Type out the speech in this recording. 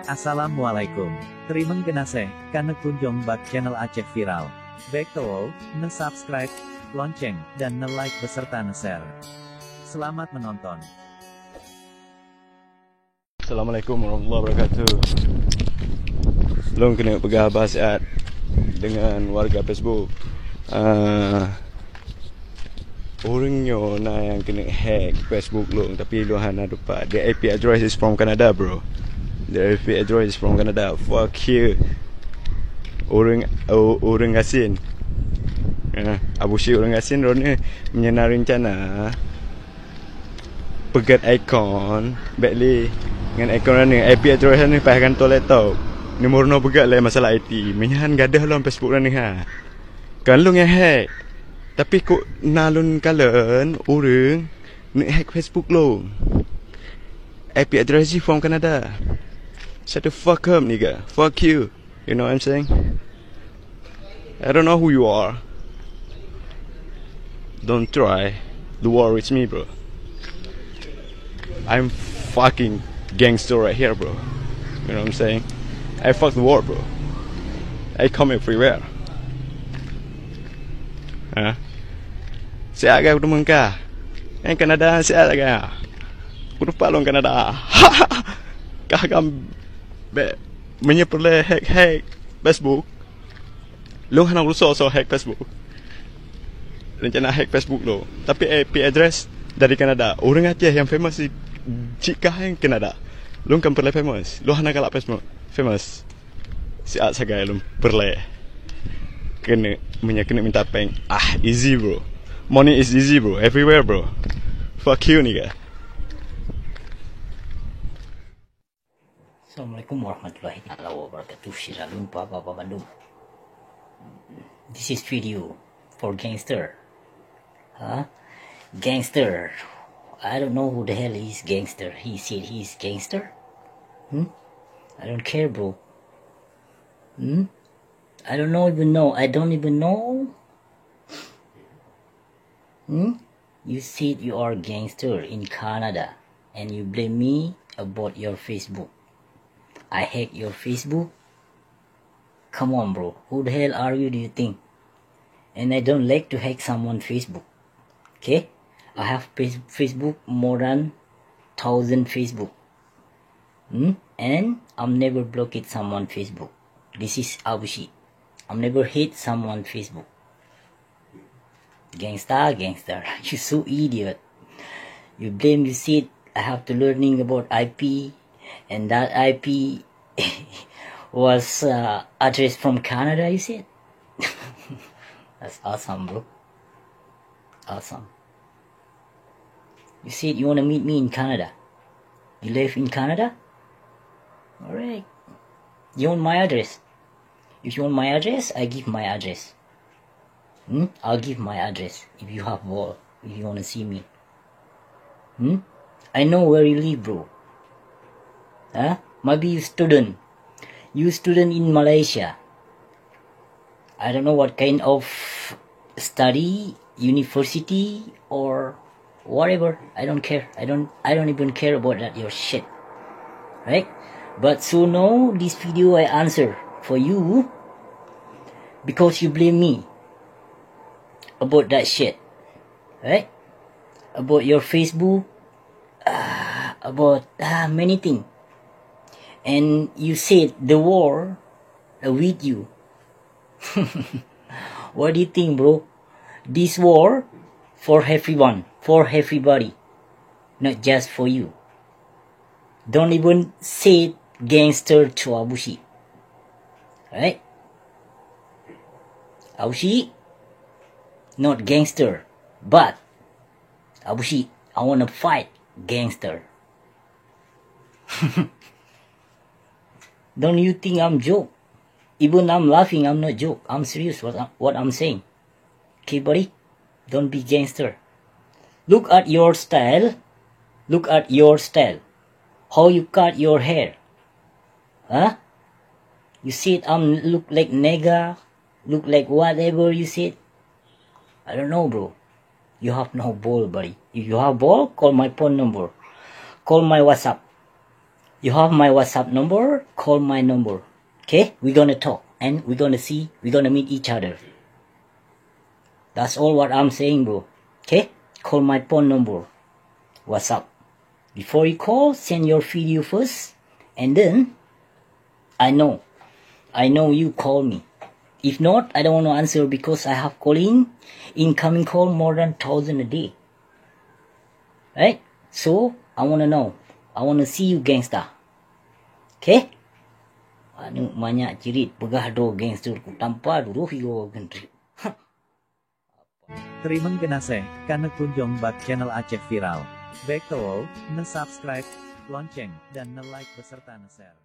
Assalamualaikum. Terima kasih karena kunjung bak channel Aceh Viral. Betul, subscribe, lonceng, dan like beserta share. Selamat menonton. Assalamualaikum warahmatullahi wabarakatuh. Long kena pegang bahasiat dengan warga Facebook. Orangnya nak yang kena hack Facebook long, tapi lu hana dapat. The IP address is from Canada, bro. The IP address is from Canada. Fuck you. Ureung Gasieng. Abusyik Ureung Gasieng ni menyena rencana pegat ikon backly dengan ikon ni IP address ni pakai tu laptop. Ni murno pegat lah masalah IT. Menyan gadah dalam Facebook ni ha. Kan lu yang hack. Tapi kok nalun kalen orang nak hack Facebook lo. IP address from Canada. Shut the fuck up, nigga. Fuck you. You know what I'm saying? I don't know who you are. Don't try the war with me, bro. I'm fucking gangster right here, bro. You know what I'm saying? I fuck the war, bro. I come everywhere. Saya agak udah mengkah. Yang Kanada saya agak. Udah palong Kanada. Kaham be menyepele hack Facebook. Lu hana rusak hack Facebook. Rencana hack Facebook lo. Tapi IP address dari Kanada. Orang Aceh yang famous si Cika yang Kanada. Lu kan perle famous. Lu hana kalak Facebook famous. Si sagai lu perle. Kena minta peng. Easy bro. Money is easy bro. Everywhere bro. Fuck you nigga. Assalamualaikum warahmatullahi wabarakatuh. Shalom Papa Bandung. This is video for gangster. Gangster. I don't know who the hell is gangster. He said he's gangster. I don't care bro. I don't even know. I don't even know. You said you are a gangster in Canada and you blame me about your Facebook. I hack your Facebook? Come on bro. Who the hell are you, do you think? And I don't like to hack someone's Facebook. Okay? I have Facebook more than 1,000 Facebook. And I'm never blocked someone Facebook. This is Abusyik. I'm never hate someone Facebook. Gangster. You so idiot. You blame, you said I have to learning about IP, and that IP was address from Canada, you said? That's awesome, bro. Awesome. You said you want to meet me in Canada. You live in Canada? Alright. You want my address? If you want my address, I give my address. I'll give my address if you have wall, if you want to see me. I know where you live, bro. Maybe you student. You student in Malaysia. I don't know what kind of study, university or whatever. I don't care. I don't even care about that your shit. Right? But so now this video I answer for you because you blame me about that shit, right? About your Facebook, about many things. And you said the war with you. What do you think, bro? This war for everyone, for everybody, not just for you. Don't even say gangster to Abusyik, right? Abusyik, not gangster, but Abusyik, I wanna fight gangster. Don't you think I'm joke? Even I'm laughing, I'm not joke. I'm serious what I'm saying. Okay, buddy? Don't be gangster. Look at your style. Look at your style. How you cut your hair. You said I'm look like nigga, look like whatever you said. I don't know, bro. You have no ball, buddy. If you have ball, call my phone number. Call my WhatsApp. You have my WhatsApp number, call my number. Okay? We're gonna talk and we're gonna meet each other. That's all what I'm saying, bro. Okay? Call my phone number. WhatsApp. Before you call, send your video first. And then, I know you call me. If not, I don't want to answer because I have incoming call more than 1,000 a day. Right? So, I want to know. I want to see you gangster. Okay? Anu banyak cirit pegah do gangster ku tanpa dulu higo gentri. Terima kasih karena kunjung bak channel Aceh Viral. Baik to, subscribe, lonceng, dan like beserta share.